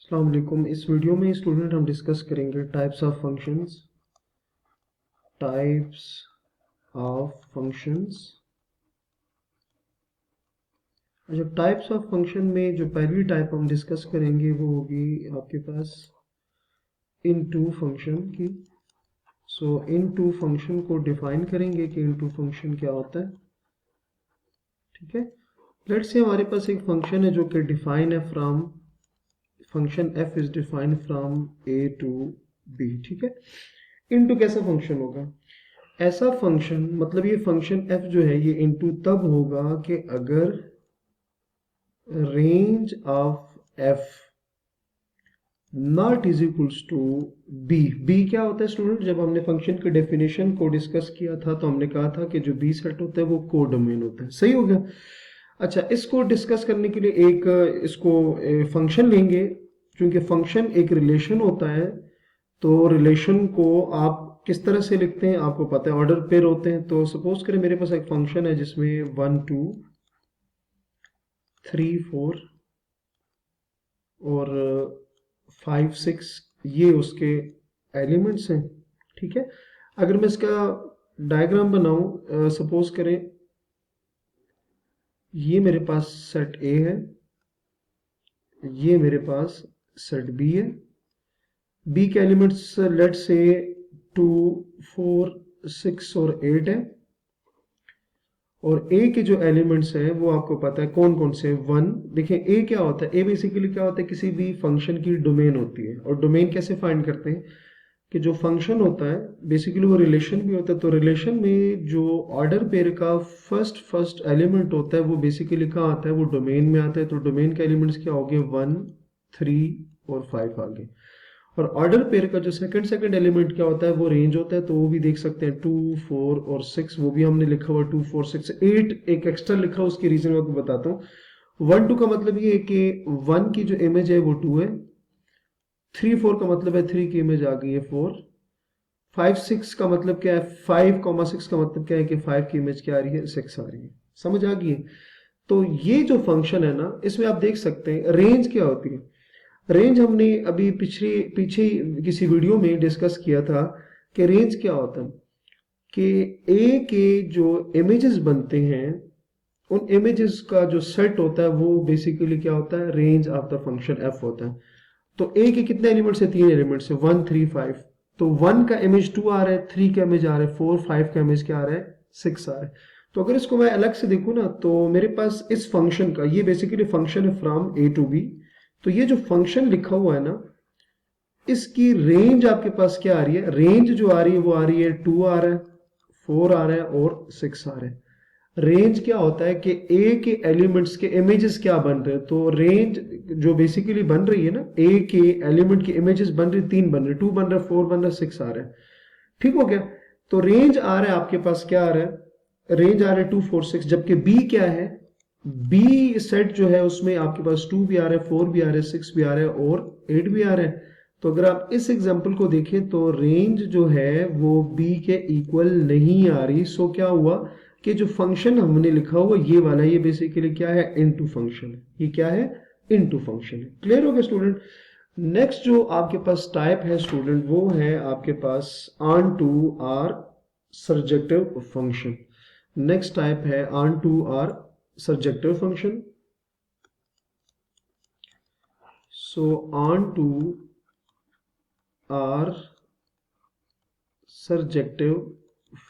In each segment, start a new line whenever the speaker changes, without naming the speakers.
अस्सलाम वालेकुम। इस वीडियो में स्टूडेंट हम डिस्कस करेंगे टाइप्स ऑफ फंक्शंस। अच्छा, टाइप्स ऑफ फंक्शन में जो पहली टाइप हम डिस्कस करेंगे वो होगी आपके पास इनटू फंक्शन की। सो इनटू फंक्शन को डिफाइन करेंगे कि इनटू फंक्शन क्या होता है। ठीक है, लेट्स से हमारे पास एक फंक्शन है जो कि डिफाइन है from function f is defined from a to b। ठीक है, इनटू कैसा फंक्शन होगा? ऐसा फंक्शन मतलब ये फंक्शन f जो है ये इनटू तब होगा कि अगर range of f not is equals to b। b क्या होता है स्टूडेंट? जब हमने फंक्शन के डेफिनेशन को डिस्कस किया था तो हमने कहा था कि जो b सेट होता है वो कोडोमेन होता है। सही हो गया। अच्छा, इसको डिस्कस करने के लिए एक इसको फंक्शन लेंगे। क्योंकि फंक्शन एक रिलेशन होता है तो रिलेशन को आप किस तरह से लिखते हैं आपको पता है, ऑर्डर पेयर होते हैं। तो सपोज करें मेरे पास एक फंक्शन है जिसमें 1 2 3 4 और 5 6 ये उसके एलिमेंट्स हैं। ठीक है, अगर मैं इसका डायग्राम बनाऊं, सपोज करें ये मेरे पास सेट ए है, ये मेरे पास सेट बी है। बी के एलिमेंट्स लेट से 2 4 6 और 8 है, और ए के जो एलिमेंट्स हैं वो आपको पता है कौन कौन से। 1, देखिए ए क्या होता है? ए बेसिकली क्या होता है? किसी भी फंक्शन की डोमेन होती है। और डोमेन कैसे फाइंड करते हैं कि जो फंक्शन होता है बेसिकली वो रिलेशन भी होता है। तो रिलेशन में जो ऑर्डर पेयर का फर्स्ट एलिमेंट होता है वो बेसिकली कहाँ आता है? वो डोमेन में आता है। तो डोमेन के एलिमेंट्स क्या हो गए? 1 3 और 5 आ गए। और ऑर्डर पेयर का जो सेकंड एलिमेंट क्या होता है? वो रेंज होता है। तो वो भी देख सकते हैं 2 4 और 6, वो भी हमने लिखा हुआ 2 4 6 8 एक एक्स्ट्रा लिखा हुआ। उसकी रीजन मैं आपको बताता हूँ। 1 2 का मतलब ये है कि 1 की जो इमेज है वो 2 है। 3 4 का मतलब है 3 की इमेज आ गई है 4। 5 6 का मतलब क्या है? 5 6 का मतलब क्या है कि 5 की इमेज क्या आ रही है? 6 आ रही है। समझ आ गई है? तो ये जो फंक्शन है ना, इसमें आप देख सकते हैं रेंज क्या होती है। रेंज हमने अभी पीछे किसी वीडियो में डिस्कस किया था कि रेंज क्या होता है। कि ए के जो इमेजेस बनते हैं उन इमेजेस का जो सेट होता है वो बेसिकली क्या होता है? Range of the function F होता है। तो ए के कितने एलिमेंट्स है? 3 एलिमेंट्स है, 1 3 5। तो 1 का इमेज 2 आ रहा है, 3 का इमेज आ रहा है 4, 5 का इमेज क्या आ रहा है? 6 आ रहा है। तो अगर इसको मैं अलग से देखूं ना तो मेरे पास इस फंक्शन का, ये बेसिकली फंक्शन है फ्रॉम ए टू बी। तो ये जो फंक्शन लिखा हुआ है ना, इसकी रेंज आपके पास क्या आ रही है? रेंज जो आ रही है वो आ रही है 2 आ रहा है, 4 आ रहा है और 6 आ रहा है। रेंज क्या होता है कि ए के एलिमेंट्स के इमेजेस क्या बन रहे हैं। तो रेंज जो बेसिकली बन रही है ना, ए के एलिमेंट की इमेजेस बन रही, 3 बन रहे, 2 बन रहा है, 4 बन रहा है, 6 आ रहा है। ठीक हो गया। तो रेंज आ रहा है आपके पास, क्या आ रहा है? रेंज आ रहा है 2 4 6। जबकि बी क्या है? बी सेट जो है उसमें आपके पास 2 भी आ रहा है, 4 भी आ रहा है, 6 भी आ रहा है और 8 भी आ रहा है। तो अगर आप इस एग्जांपल को देखें तो रेंज जो है वो बी के इक्वल नहीं आ रही। सो क्या हुआ कि जो फंक्शन हमने लिखा हुआ ये वाला, ये बेसिकली क्या है? इनटू फंक्शन है। ये क्या है? इनटू फंक्शन है। क्लियर हो गया स्टूडेंट? नेक्स्ट जो आपके पास टाइप है स्टूडेंट वो है आपके पास onto or surjective function. Next type है onto or surjective function. So on to our surjective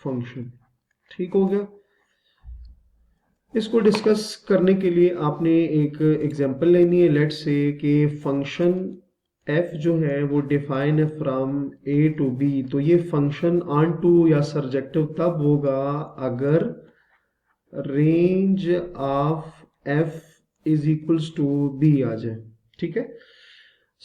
function। ठीक हो गया। इसको डिस्कस करने के लिए आपने एक एग्जांपल लेनी है। लेट्स से कि फंक्शन f जो है वो डिफाइन है फ्रॉम a टू b। तो ये फंक्शन ऑन टू या सर्जेक्टिव तब होगा अगर range of f is equals to b आ जाए। ठीक है,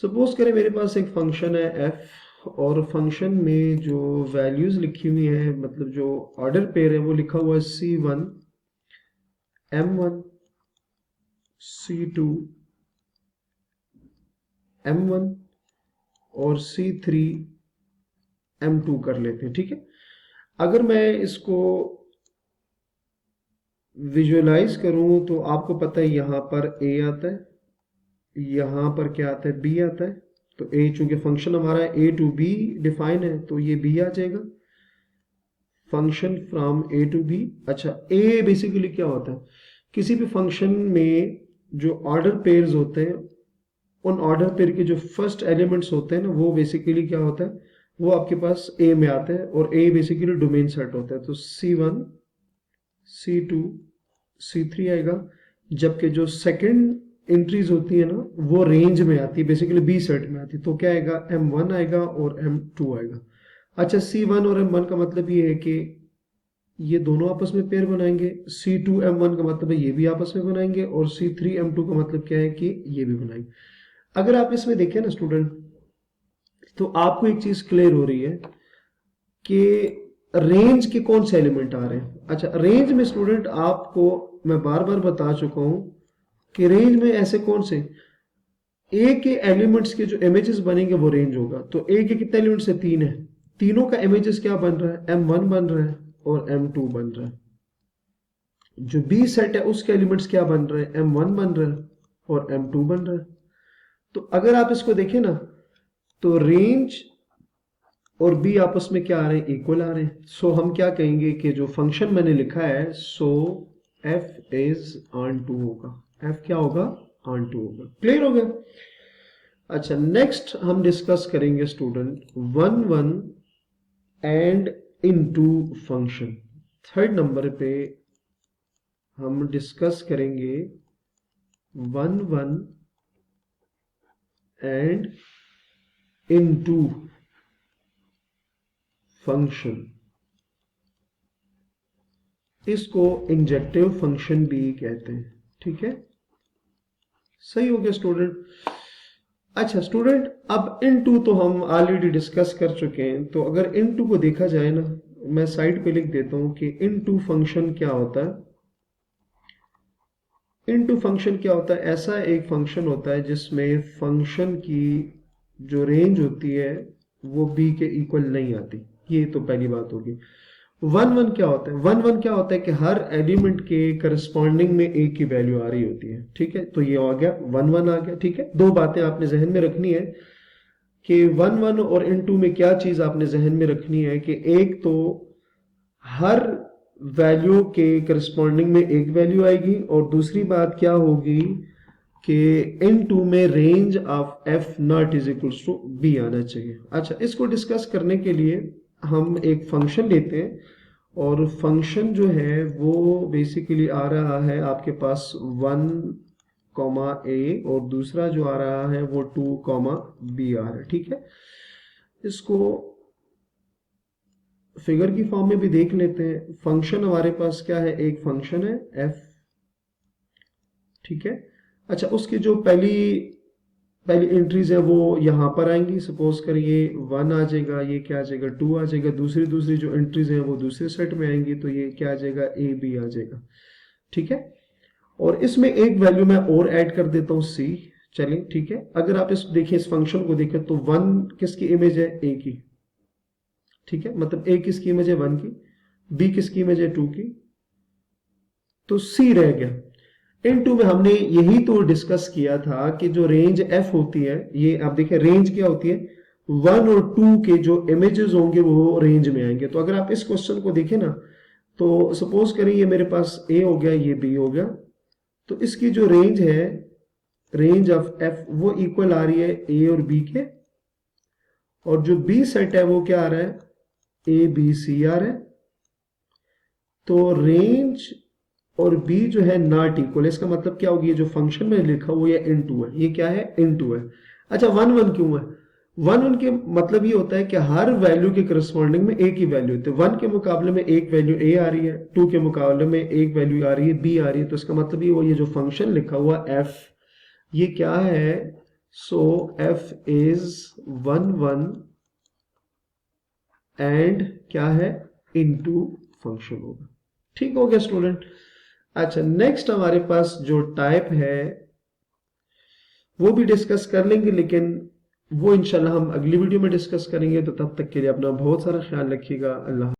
सपोज करें मेरे पास एक फंक्शन है f और फंक्शन में जो वैल्यूज लिखी हुई है, मतलब जो ऑर्डर पेयर है वो लिखा हुआ है c1 m1 c2 m1 और c3 m2 कर लेते हैं। ठीक है, अगर मैं इसको विजुअलाइज करूं तो आपको पता है यहां पर a आता है, यहाँ पर क्या आता है, बी आता है। तो ए चूंकि फंक्शन हमारा ए टू बी डिफाइन है तो ये बी आ जाएगा, function from A to B. अच्छा, ए बेसिकली क्या होता है, किसी भी फंक्शन में जो ऑर्डर पेयर्स होते हैं, उन ऑर्डर पेयर के जो फर्स्ट एलिमेंट्स होते हैं ना, वो बेसिकली क्या होता है, वो आपके पास ए में आते हैं, और ए बेसिकली डोमेन सेट होता है। तो C1 C2 C3 आएगा, जबकि जो सेकंड एंट्रीज होती है ना वो रेंज में आती है, बेसिकली बी सेट में आती है। तो क्या आएगा, M1 आएगा और M2 आएगा। अच्छा, C1 और M1 का मतलब ये है कि ये दोनों आपस में पेयर बनाएंगे, C2 M1 का मतलब है ये भी आपस में बनाएंगे, और C3 M2 का मतलब क्या है कि ये भी बनाएंगे। अगर आप इसमें देखें ना स्टूडेंट, तो आपको एक चीज क्लियर हो रही है कि रेंज के कौन से एलिमेंट आ रहे हैं। अच्छा, रेंज में स्टूडेंट आपको मैं बार बार बता चुका हूं कि रेंज में ऐसे कौन से ए के एलिमेंट्स के जो इमेजेस बनेंगे वो रेंज होगा। तो ए के कितने एलिमेंट्स है, 3 है, तीनों का इमेजेस क्या बन रहा है, M1 बन रहा है और M2 बन रहा है। जो बी सेट है उसके एलिमेंट्स क्या बन रहे हैं, M1 बन रहा है और M2 बन रहा है। तो अगर आप इसको देखें ना, तो रेंज और बी आपस में क्या आ रहे हैं, इक्वल आ रहे हैं। सो हम क्या कहेंगे कि जो फंक्शन मैंने लिखा है, सो एफ इज ऑन टू होगा, एफ क्या होगा, ऑन टू होगा। क्लियर हो गया। अच्छा, नेक्स्ट हम डिस्कस करेंगे student 1 and into function. Third number पे हम डिस्कस करेंगे 1 एंड इनटू फंक्शन। इसको इंजेक्टिव फंक्शन भी कहते हैं। ठीक है, सही हो गया स्टूडेंट। अच्छा स्टूडेंट, अब इनटू तो हम ऑलरेडी डिस्कस कर चुके हैं, तो अगर इनटू को देखा जाए ना, मैं साइड पे लिख देता हूं कि इनटू फंक्शन क्या होता है। इनटू फंक्शन क्या होता है, ऐसा एक फंक्शन होता है जिसमें फंक्शन की जो रेंज होती है वो बी के इक्वल नहीं आती। ये तो पहली बात होगी। 1 क्या होता है, 1 क्या होता है कि हर एलिमेंट के करस्पॉन्डिंग में एक की वैल्यू आ रही होती है। ठीक है, तो ये आ गया 1 आ गया। ठीक है, दो बातें आपने जहन में रखनी है कि 1 और इनटू में क्या चीज आपने जहन में रखनी है कि एक तो हर वैल्यू के करस्पॉन्डिंग में एक वैल्यू आएगी, और दूसरी बात क्या होगी कि इनटू में range of F not is equals to B आना चाहिए। अच्छा, इसको डिस्कस करने के लिए हम एक फंक्शन लेते हैं, और फंक्शन जो है वो बेसिकली आ रहा है आपके पास 1 ए, और दूसरा जो आ रहा है वो 2 बी आ रहा है। ठीक है, इसको फिगर की फॉर्म में भी देख लेते हैं। फंक्शन हमारे पास क्या है, एक फंक्शन है एफ। ठीक है, अच्छा, उसकी जो पहली एंट्रीज है वो यहां पर आएंगी। सपोज करिए 1 आ जाएगा, ये क्या आ जाएगा, 2 आ जाएगा। दूसरी जो एंट्रीज हैं वो दूसरे सेट में आएंगी, तो ये क्या आ जाएगा, ए बी आ जाएगा। ठीक है, और इसमें एक वैल्यू मैं और ऐड कर देता हूं, सी। चलिए ठीक है, अगर आप इस देखिए, इस फंक्शन को देखें तो 1 किसकी इमेज है, ए की। ठीक है, मतलब ए किसकी इमेज है, 1 की, बी किसकी इमेज है, 2 की, तो सी रह गया। इनटू में हमने यही तो डिस्कस किया था कि जो रेंज एफ होती है, ये आप देखिए रेंज क्या होती है, 1 और 2 के जो इमेजेस होंगे वो रेंज में आएंगे। तो अगर आप इस क्वेश्चन को देखें ना, तो सपोज करें ये मेरे पास ए हो गया, ये बी हो गया, तो इसकी जो रेंज है, रेंज ऑफ एफ, वो इक्वल आ रही है ए और बी के, और जो बी सेट है वो क्या आ रहा है, ए बी सी आ रहा है। तो रेंज और बी जो है नॉट इक्वल, इसका मतलब क्या होगी, ये जो फंक्शन में लिखा हुआ है इनटू है, ये क्या है, इनटू है। अच्छा, 1 क्यों है, 1 के मतलब ये होता है कि हर वैल्यू के करस्पॉन्डिंग में एक ही वैल्यू होती है। 1 के मुकाबले में एक वैल्यू ए आ रही है, 2 के मुकाबले में एक वैल्यू आ रही है बी आ रही है। तो इसका मतलब ये जो फंक्शन लिखा हुआ एफ, ये क्या है, सो एफ इज 1 एंड क्या है, इनटू फंक्शन होगा। ठीक हो गया स्टूडेंट। अच्छा, नेक्स्ट हमारे पास जो टाइप है वो भी डिस्कस कर लेंगे, लेकिन वो इंशाल्लाह हम अगली वीडियो में डिस्कस करेंगे। तो तब तक के लिए अपना बहुत सारा ख्याल रखिएगा। अल्लाह।